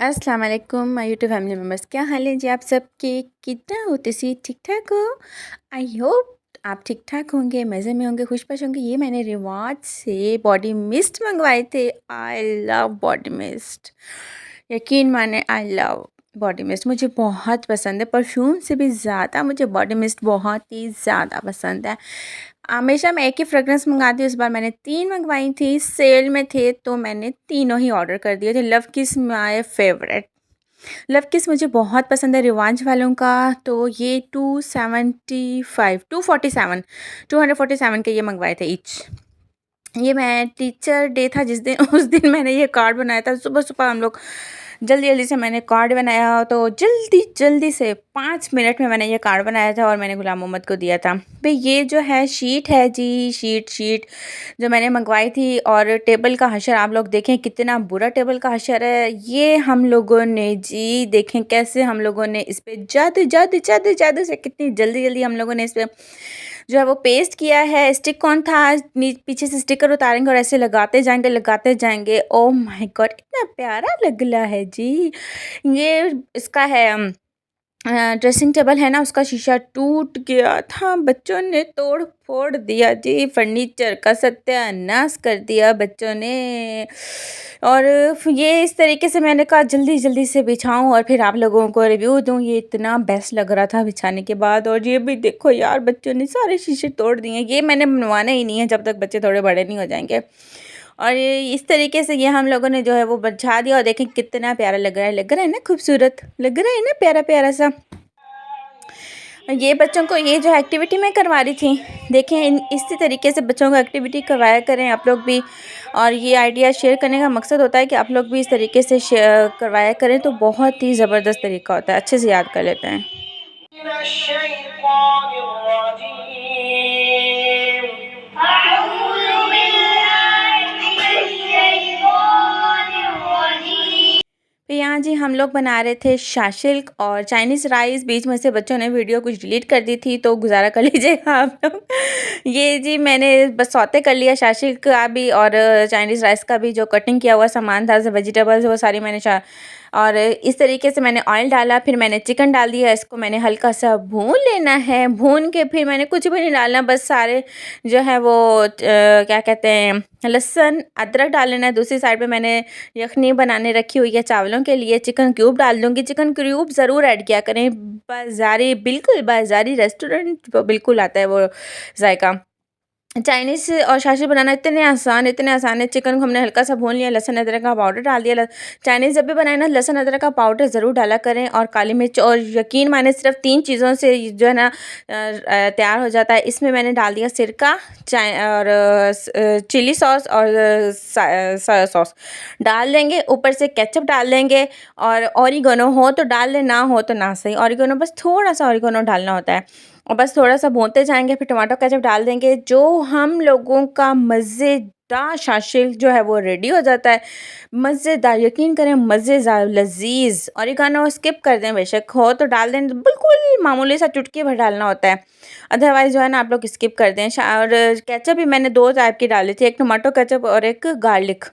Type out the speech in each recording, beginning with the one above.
अस्सलाम वालेकुम my YouTube family members, क्या हाल है जी आप सबके। कितना हो तुसी ठीक ठाक हो। आई होप आप ठीक ठाक होंगे, मज़े में होंगे, खुशबाश होंगे। ये मैंने रिवाज से बॉडी मिस्ट मंगवाए थे। आई लव बॉडी मिस्ट, यकीन माने आई लव बॉडी मिस्ट, मुझे बहुत पसंद है। परफ्यूम से भी ज़्यादा मुझे बॉडी मिस्ट बहुत ही ज़्यादा पसंद है। हमेशा मैं एक ही फ्रेगरेंस मंगाती हूँ, इस बार मैंने 3 मंगवाई थी, सेल में थे तो मैंने तीनों ही ऑर्डर कर दिए थे। लव किस माय फेवरेट, लव किस मुझे बहुत पसंद है रिवांच वालों का। तो ये 247 247 के ये मंगवाए थे ईच। ये मैं टीचर डे था जिस दिन उस दिन मैंने ये कार्ड बनाया था। सुबह-सुबह हम लोग जल्दी जल्दी से मैंने कार्ड बनाया, तो जल्दी जल्दी से 5 मिनट में मैंने ये कार्ड बनाया था और मैंने गुलाम मोहम्मद को दिया था। भाई ये जो है शीट है जी, शीट जो मैंने मंगवाई थी। और टेबल का हशर आप लोग देखें कितना बुरा टेबल का हशर है। ये हम लोगों ने जी देखें कैसे हम लोगों ने इस पे जादू जादू जादू जादू से कितनी जल्दी जल्दी हम लोगों ने इस पे जो है वो पेस्ट किया है। स्टिक कौन था, पीछे से स्टिकर उतारेंगे और ऐसे लगाते जाएंगे। ओ माय गॉड इतना प्यारा लग रहा है जी। ये इसका है ड्रेसिंग टेबल है ना, उसका शीशा टूट गया था, बच्चों ने तोड़ फोड़ दिया जी। फर्नीचर का सत्यानाश कर दिया बच्चों ने। और ये इस तरीके से मैंने कहा जल्दी जल्दी से बिछाऊं और फिर आप लोगों को रिव्यू दूं। ये इतना बेस्ट लग रहा था बिछाने के बाद। और ये भी देखो यार, बच्चों ने सारे शीशे तोड़ दिए। ये मैंने बनवाना ही नहीं है जब तक बच्चे थोड़े बड़े नहीं हो जाएंगे। और ये इस तरीके से ये हम लोगों ने जो है वो बिछा दिया। और देखें कितना प्यारा लग रहा है ना, खूबसूरत लग रहा है ना, प्यारा प्यारा सा। ये बच्चों को ये जो एक्टिविटी मैं करवा रही थी, देखें इसी तरीके से बच्चों को एक्टिविटी करवाया करें आप लोग भी। और ये आइडिया शेयर करने का मकसद होता है कि आप लोग भी इस तरीके से शेयर करवाया करें, तो बहुत ही ज़बरदस्त तरीका होता है, अच्छे से याद कर लेते हैं। तो यहाँ जी हम लोग बना रहे थे शाशिल्क और चाइनीज़ राइस। बीच में से बच्चों ने वीडियो कुछ डिलीट कर दी थी, तो गुजारा कर लीजिएगा आप लोग। ये जी मैंने बस सौते कर लिया शाशिल्क का भी और चाइनीज़ राइस का भी। जो कटिंग किया हुआ सामान था, वेजिटेबल्स, वो सारी मैंने और इस तरीके से मैंने ऑयल डाला, फिर मैंने चिकन डाल दिया। इसको मैंने हल्का सा भून लेना है। भून के फिर मैंने कुछ भी नहीं डालना, बस सारे जो है वो क्या कहते हैं, लहसुन अदरक डाल लेना है। दूसरी साइड पे मैंने यखनी बनाने रखी हुई है चावलों के लिए। चिकन क्यूब डाल दूँगी। चिकन क्यूब ज़रूर ऐड किया करें, बाज़ारी बिल्कुल बाज़ारी रेस्टोरेंट बिल्कुल आता है वो जायका। चाइनीज़ और शाशी बनाना इतने आसान है। चिकन को हमने हल्का सा भून लिया, लहसुन अदरक का पाउडर डाल दिया। चाइनीज़ जब भी बनाए ना, लहसुन अदरक का पाउडर ज़रूर डाला करें और काली मिर्च। और यकीन माने सिर्फ 3 चीज़ों से जो है ना तैयार हो जाता है। इसमें मैंने डाल दिया सिरका, और चिली सॉस और सोया सॉस डाल देंगे। ऊपर से केचप डाल देंगे और ऑरिगेनो हो तो डाल लें, ना हो तो ना सही। ऑरिगेनो बस थोड़ा सा ऑरिगेनो डालना होता है और बस थोड़ा सा भूनते जाएंगे। फिर टमाटो केचप डाल देंगे। जो हम लोगों का मज़ेदार शाशिल जो है वो रेडी हो जाता है। मज़ेदार, यकीन करें मज़ेदार लजीज। ऑरिगेनो स्किप कर दें, बेशक हो तो डाल दें, बिल्कुल मामूली सा चुटकी भर डालना होता है, अदरवाइज़ जो है ना आप लोग स्किप कर दें। और केचप भी मैंने 2 टाइप की डाली थी, एक टमाटो केचप और एक गार्लिक।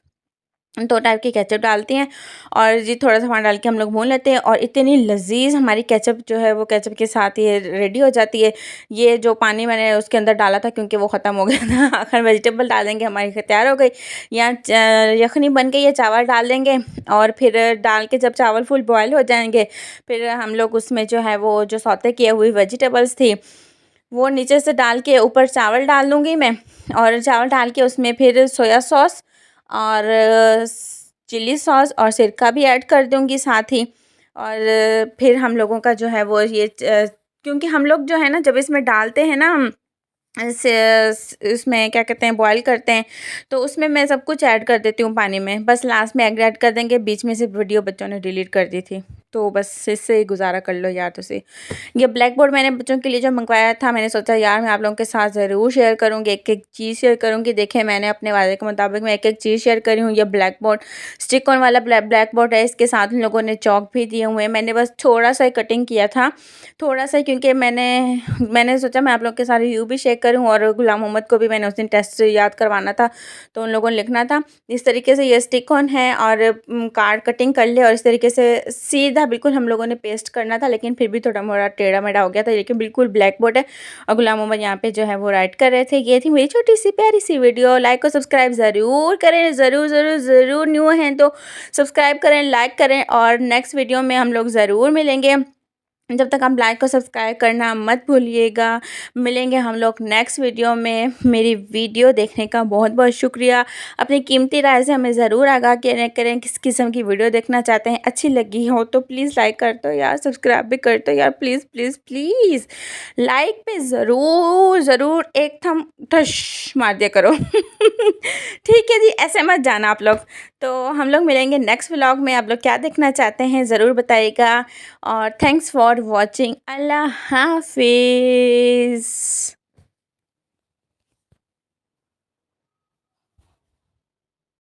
2 टाइप की केचप डालती हैं और जी थोड़ा-सा पानी डाल के हम लोग भून लेते हैं। और इतनी लज़ीज़ हमारी केचप जो है वो केचप के साथ ये रेडी हो जाती है। ये जो पानी मैंने उसके अंदर डाला था क्योंकि वो ख़त्म हो गया था। आखिर वेजिटेबल डाल देंगे, हमारी तैयार हो गई। यहाँ यखनी बन गई है, चावल डाल देंगे और फिर डाल के जब चावल फुल बॉयल हो जाएँगे, फिर हम लोग उसमें जो है वो जो सौते किए हुई वेजिटेबल्स थी, वो नीचे से डाल के ऊपर चावल डाल दूँगी मैं। और चावल डाल के उसमें फिर सोया सॉस और चिली सॉस और सिरका भी ऐड कर दूँगी साथ ही। और फिर हम लोगों का जो है वो ये क्योंकि हम लोग जो है ना जब इसमें डालते हैं ना, ऐसे इसमें क्या कहते हैं बॉयल करते हैं, तो उसमें मैं सब कुछ ऐड कर देती हूँ पानी में। बस लास्ट में एग ऐड कर देंगे। बीच में से वीडियो बच्चों ने डिलीट कर दी थी, तो बस इससे ही गुजारा कर लो यार तुझसे। ये ब्लैक बोर्ड मैंने बच्चों के लिए जो मंगवाया था, मैंने सोचा यार मैं आप लोगों के साथ ज़रूर शेयर करूँगी, एक-एक चीज़ शेयर करूँगी। देखें मैंने अपने वादे के मुताबिक मैं एक-एक चीज़ शेयर करी हूँ। ये ब्लैक बोर्ड स्टिक ऑन वाला ब्लैक बोर्ड है। इसके साथ उन लोगों ने चॉक भी दिए हुए हैं। मैंने बस थोड़ा-सा कटिंग किया था, थोड़ा-सा, क्योंकि मैंने सोचा मैं आप लोग के साथ रिव्यू भी शेयर चेक करूँ, और गुलाम मोहम्मद को भी मैंने उस दिन टेस्ट याद करवाना था, तो उन लोगों ने लिखना था। इस तरीके से ये स्टिक ऑन है, और कार्ड कटिंग कर ले, और इस तरीके से सीधा बिल्कुल हम लोगों ने पेस्ट करना था, लेकिन फिर भी थोड़ा मोड़ा टेढ़ा मेढ़ा हो गया था, लेकिन बिल्कुल ब्लैक बोर्ड है। और गुलाम मोहम्मद यहाँ पे जो है वो राइट कर रहे थे। ये थी मेरी छोटी सी प्यारी सी वीडियो। लाइक और सब्सक्राइब ज़रूर करें, ज़रूर ज़रूर ज़रूर। न्यू हैं तो सब्सक्राइब करें, लाइक करें, और नेक्स्ट वीडियो में हम लोग ज़रूर मिलेंगे। जब तक आप लाइक और सब्सक्राइब करना मत भूलिएगा। मिलेंगे हम लोग नेक्स्ट वीडियो में। मेरी वीडियो देखने का बहुत बहुत शुक्रिया। अपनी कीमती राय से हमें ज़रूर आगाह करें किस किस्म की वीडियो देखना चाहते हैं। अच्छी लगी हो तो प्लीज़ लाइक कर दो यार, सब्सक्राइब भी कर दो यार, प्लीज़ प्लीज़ प्लीज़। लाइक पे ज़रूर ज़रूर एक थम ठश मार दिया करो। ठीक है जी, ऐसे मत जाना आप लोग। तो हम लोग मिलेंगे नेक्स्ट व्लॉग में। आप लोग क्या देखना चाहते हैं ज़रूर बताइएगा, और थैंक्स फॉर वॉचिंग। अल्लाह हाफिज़।